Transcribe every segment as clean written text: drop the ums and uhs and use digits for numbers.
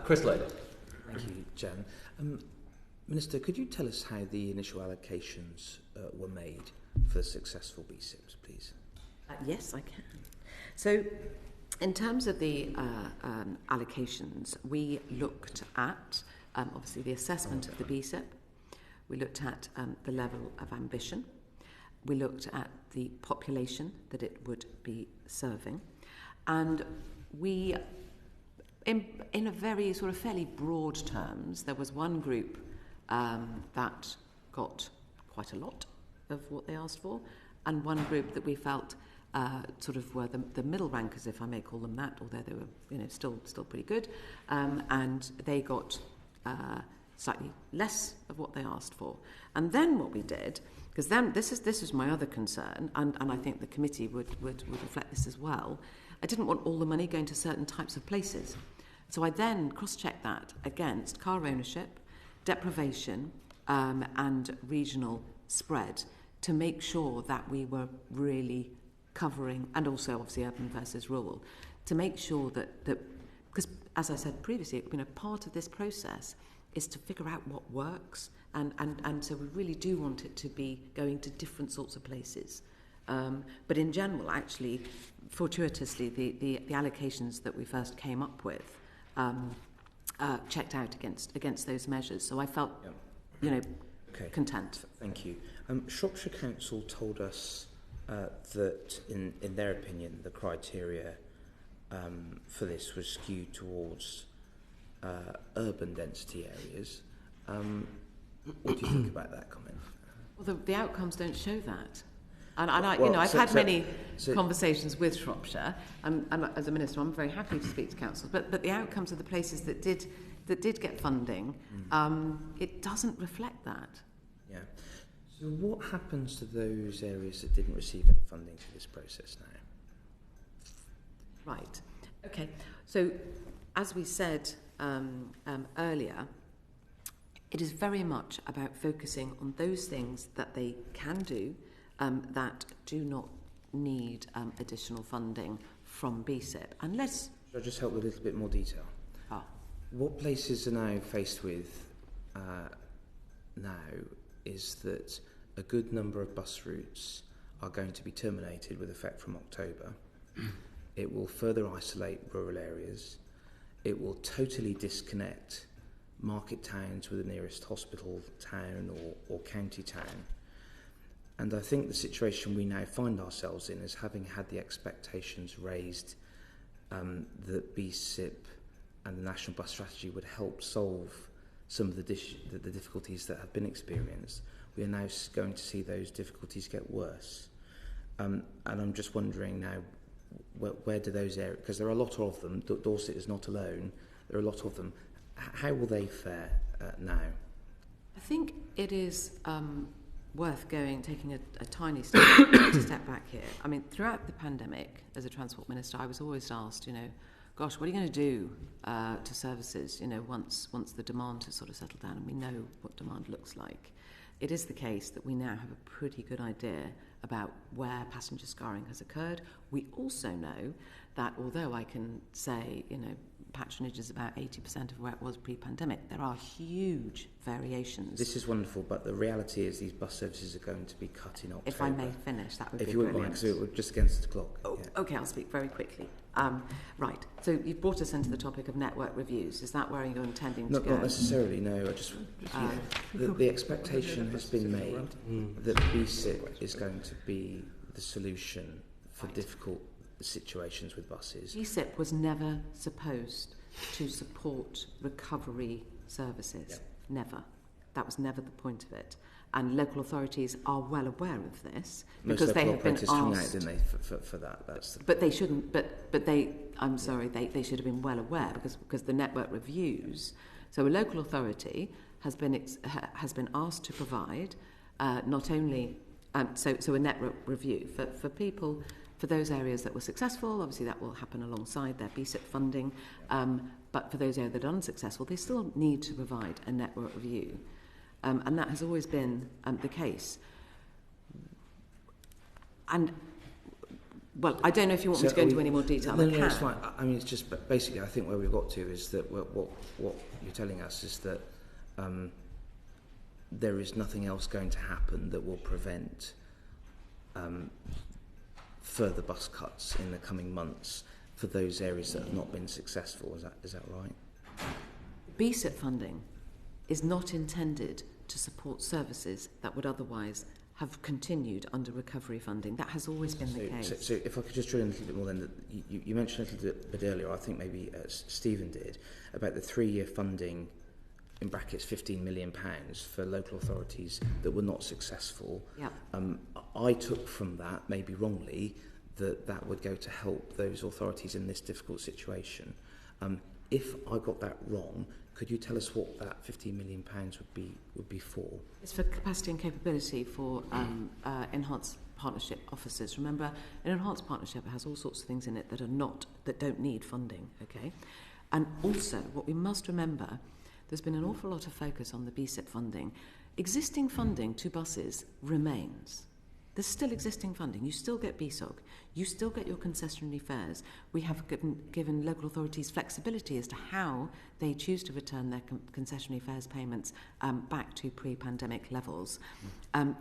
Chris Loder. Thank you, Jan. Minister, could you tell us how the initial allocations were made for the successful BSIPs, please? Yes, I can. So, in terms of the allocations, we looked at, obviously, the assessment of the BSIP. We looked at the level of ambition. We looked at the population that it would be serving. And we, in a very sort of fairly broad terms, there was one group that got quite a lot of what they asked for, and one group that we felt sort of were the middle rankers, if I may call them that, although they were, still pretty good, and they got slightly less of what they asked for. And then what we did, because then this is my other concern, and I think the committee would reflect this as well. I didn't want all the money going to certain types of places, so I then cross-checked that against car ownership, deprivation, and regional spread to make sure that we were really covering, and also obviously urban versus rural, to make sure that because as I said previously, part of this process is to figure out what works, and so we really do want it to be going to different sorts of places. But in general, actually, fortuitously, the allocations that we first came up with checked out against those measures. So I felt, content. Thank you. Shropshire Council told us that, in their opinion, the criteria for this was skewed towards urban density areas. What do you think about that comment? Well, the outcomes don't show that. And I've had many conversations with Shropshire, and as a minister, I'm very happy to speak to councils. But the outcomes of the places that did get funding, it doesn't reflect that. Yeah. So what happens to those areas that didn't receive any funding through this process now? Right. Okay. So, as we said earlier, it is very much about focusing on those things that they can do that do not need additional funding from BSIP. Unless... Should I just help with a little bit more detail? What places are now faced with now is that a good number of bus routes are going to be terminated with effect from October. It will further isolate rural areas. It will totally disconnect market towns with the nearest hospital town or county town. And I think the situation we now find ourselves in is having had the expectations raised that BSIP and the National Bus Strategy would help solve some of the difficulties that have been experienced. We are now going to see those difficulties get worse. And I'm just wondering now, where do those areas, because there are a lot of them, Dorset is not alone, there are a lot of them, how will they fare now? I think it is worth taking a tiny step back here. I mean, throughout the pandemic, as a Transport Minister, I was always asked, gosh, what are you going to do to services, once the demand has sort of settled down and we know what demand looks like? It is the case that we now have a pretty good idea about where passenger scarring has occurred. We also know that although I can say, patronage is about 80% of where it was pre-pandemic, there are huge variations. This is wonderful, but the reality is these bus services are going to be cut in October. If I may finish, that would be brilliant. If you wouldn't mind, because we're just against the clock. Oh, yeah. Okay, I'll speak very quickly. Right, so you've brought us into the topic of network reviews. Is that where you're intending to go? Not necessarily, no. The expectation has been made that BSIP is going to be the solution for difficult situations with buses. BSIP was never supposed to support recovery services. Yep. Never. That was never the point of it. And local authorities are well aware of this because they have been asked. Hung out, didn't they, for that? But they shouldn't. But they. I'm sorry. They should have been well aware because the network reviews. So a local authority has been asked to provide not only so a network review for people. For those areas that were successful, obviously that will happen alongside their BSIP funding, but for those areas that are unsuccessful, they still need to provide a network review. And that has always been the case. And Well, I don't know if you want me to go into any more detail. No, it's fine. I mean, it's just basically, I think where we've got to is that what you're telling us is that there is nothing else going to happen that will prevent further bus cuts in the coming months for those areas that have not been successful. Is that right? BSIP funding is not intended to support services that would otherwise have continued under recovery funding. That has always been the case. So if I could just drill in a little bit more, then you mentioned a little bit earlier, I think maybe Stephen did, about the 3-year funding, in brackets £15 million, for local authorities that were not successful. Yep. I took from that, maybe wrongly, that would go to help those authorities in this difficult situation. If I got that wrong, could you tell us what that £15 million would be for? It's for capacity and capability for enhanced partnership officers. Remember, an enhanced partnership has all sorts of things in it that don't need funding. Okay, and also what we must remember, there's been an awful lot of focus on the BSIP funding. Existing funding to buses remains. There's still existing funding. You still get BSOG. You still get your concessionary fares. We have given local authorities flexibility as to how they choose to return their concessionary fares payments back to pre-pandemic levels.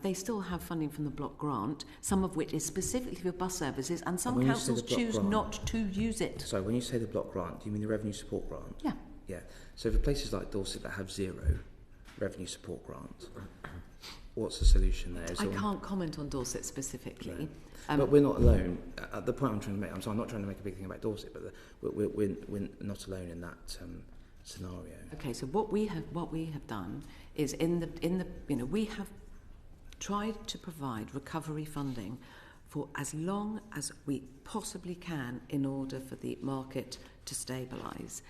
They still have funding from the block grant, some of which is specifically for bus services, and some councils choose not to use it. So when you say the block grant, do you mean the revenue support grant? Yeah. Yeah. So for places like Dorset that have zero revenue support grant, what's the solution there? I can't comment on Dorset specifically. No. But we're not alone. The point I'm trying to make, I'm not trying to make a big thing about Dorset, but we're not alone in that scenario. Okay, so what we have done is we have tried to provide recovery funding for as long as we possibly can in order for the market to stabilise.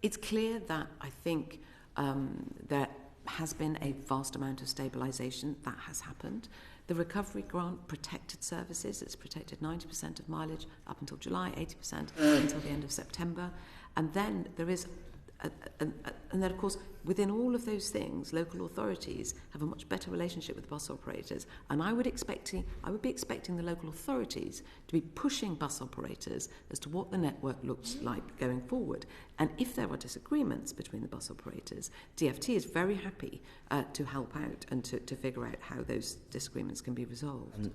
It's clear that I think there has been a vast amount of stabilisation. That has happened. The recovery grant protected services. It's protected 90% of mileage up until July, 80% until the end of September. And then there is, and then of course, within all of those things, local authorities have a much better relationship with bus operators. And I would be expecting the local authorities to be pushing bus operators as to what the network looks like going forward. And if there are disagreements between the bus operators, DfT is very happy to help out and to figure out how those disagreements can be resolved. And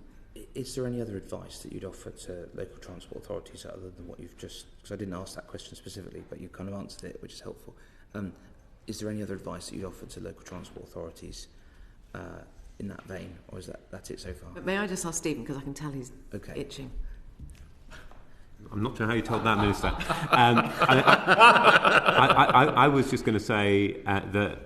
is there any other advice that you'd offer to local transport authorities other than what you've just... Because I didn't ask that question specifically, but you kind of answered it, which is helpful. Is there any other advice that you'd offer to local transport authorities in that vein, or is that's it so far? But may I just ask Stephen, because I can tell he's itching. I'm not sure how you told that, Minister. I was just going to say that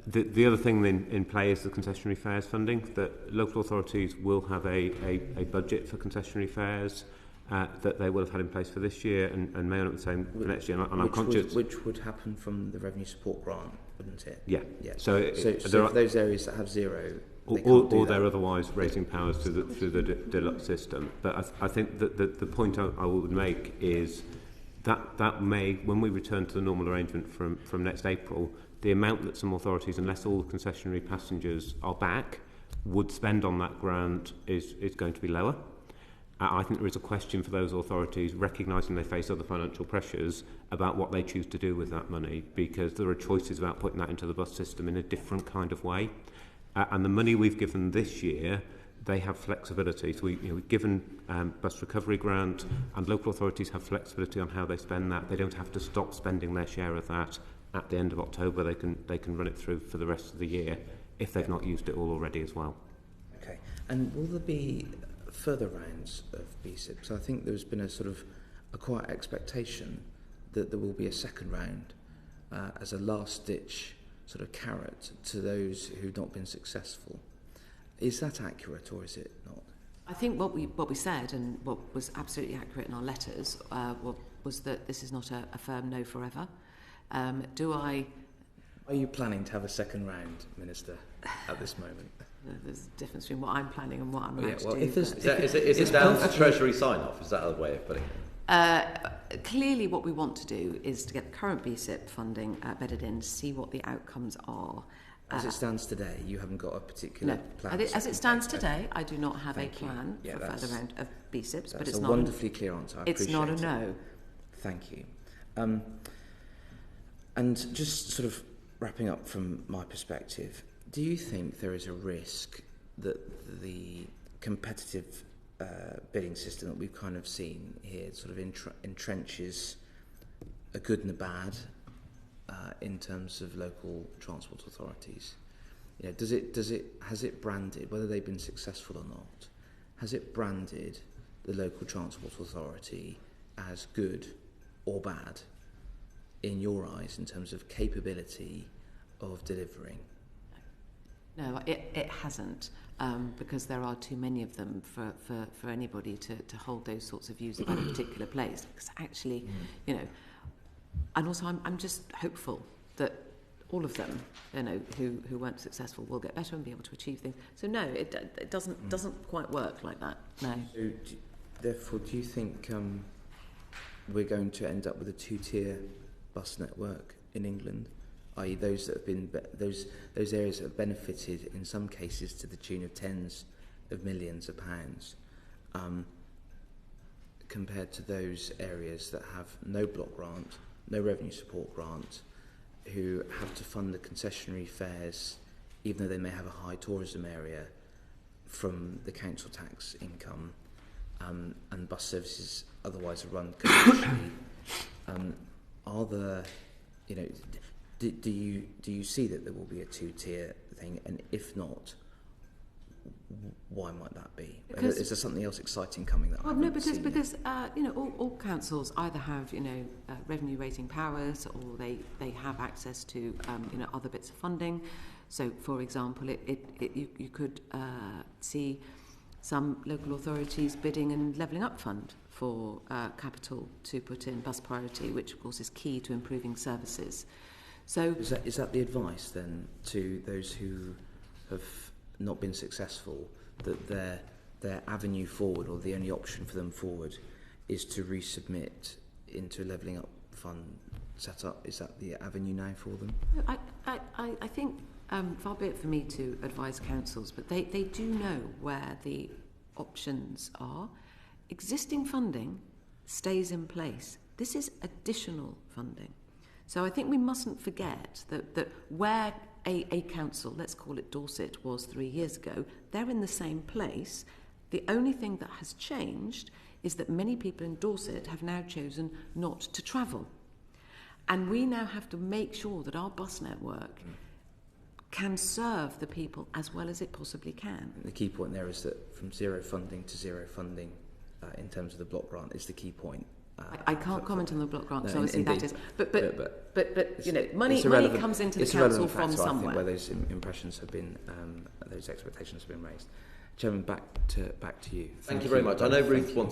the other thing in play is the concessionary fares funding, that local authorities will have a budget for concessionary fares that they will have had in place for this year and may not be the same for next year. And I'm conscious... Which would happen from the revenue support grant, wouldn't it? Yeah. So for those areas that have zero... Or they're otherwise raising powers through the deluxe system. But I think that the point I would make is that may, when we return to the normal arrangement from next April, the amount that some authorities, unless all the concessionary passengers are back, would spend on that grant is going to be lower. I think there is a question for those authorities, recognising they face other financial pressures, about what they choose to do with that money, because there are choices about putting that into the bus system in a different kind of way. And the money we've given this year, they have flexibility. So we've given bus recovery grant, and local authorities have flexibility on how they spend that. They don't have to stop spending their share of that at the end of October. They can run it through for the rest of the year if they've not used it all already as well. Okay. And will there be further rounds of BSIP? So I think there's been a sort of a quiet expectation that there will be a second round as a last-ditch sort of carrot to those who've not been successful. Is that accurate, or is it not? I think what we said, and what was absolutely accurate in our letters, was that this is not a firm no forever. Are you planning to have a second round, Minister, at this moment? There's a difference between what I'm planning and what I'm about to do. Is it down to Treasury sign-off? Is that a way of putting it? Clearly what we want to do is to get the current BSIP funding bedded in, see what the outcomes are, As it stands today, you haven't got a particular plan? As it stands today, I do not have Thank a plan you. for further round of BSIPs, but That's it's a not wonderfully clear answer. I it's appreciate not a it. no. Thank you. And just sort of wrapping up from my perspective, do you think there is a risk that the competitive bidding system that we've kind of seen here sort of entrenches a good and a bad in terms of local transport authorities? You know, has it branded, whether they've been successful or not, has it branded the local transport authority as good or bad in your eyes in terms of capability of delivering? No, it hasn't, because there are too many of them for anybody to hold those sorts of views about a particular place. Because actually, you know, and also I'm just hopeful that all of them, you know, who weren't successful will get better and be able to achieve things. So no, it doesn't quite work like that. No. So therefore, do you think we're going to end up with a two-tier bus network in England, i.e. those that have been those areas that have benefited in some cases to the tune of tens of millions of pounds, compared to those areas that have no block grant, no revenue support grant, who have to fund the concessionary fares, even though they may have a high tourism area, from the council tax income, and bus services otherwise are run commercially? Are there, you know, do you see that there will be a two-tier thing, and if not, why might that be? Is there something else exciting coming that? Well, no, because you know, all councils either have, you know, revenue raising powers, or they have access to you know, other bits of funding. So, for example, you could see some local authorities bidding and levelling up fund for capital to put in bus priority, which of course is key to improving services. So is that the advice then to those who have not been successful, that their avenue forward, or the only option for them forward, is to resubmit into a levelling up fund set up? Is that the avenue now for them? I think far be it for me to advise councils, but they do know where the options are. Existing funding stays in place. This is additional funding. So I think we mustn't forget that where a council, let's call it Dorset, was 3 years ago, they're in the same place. The only thing that has changed is that many people in Dorset have now chosen not to travel. And we now have to make sure that our bus network can serve the people as well as it possibly can. The key point there is that from zero funding to zero funding in terms of the block grant is the key point. I can't comment on the block grant, no, so obviously indeed. that is. But you know, money comes into the council from somewhere. I think where those impressions have been, those expectations have been raised. Chairman, back to you. Thank you very much. I know Ruth wants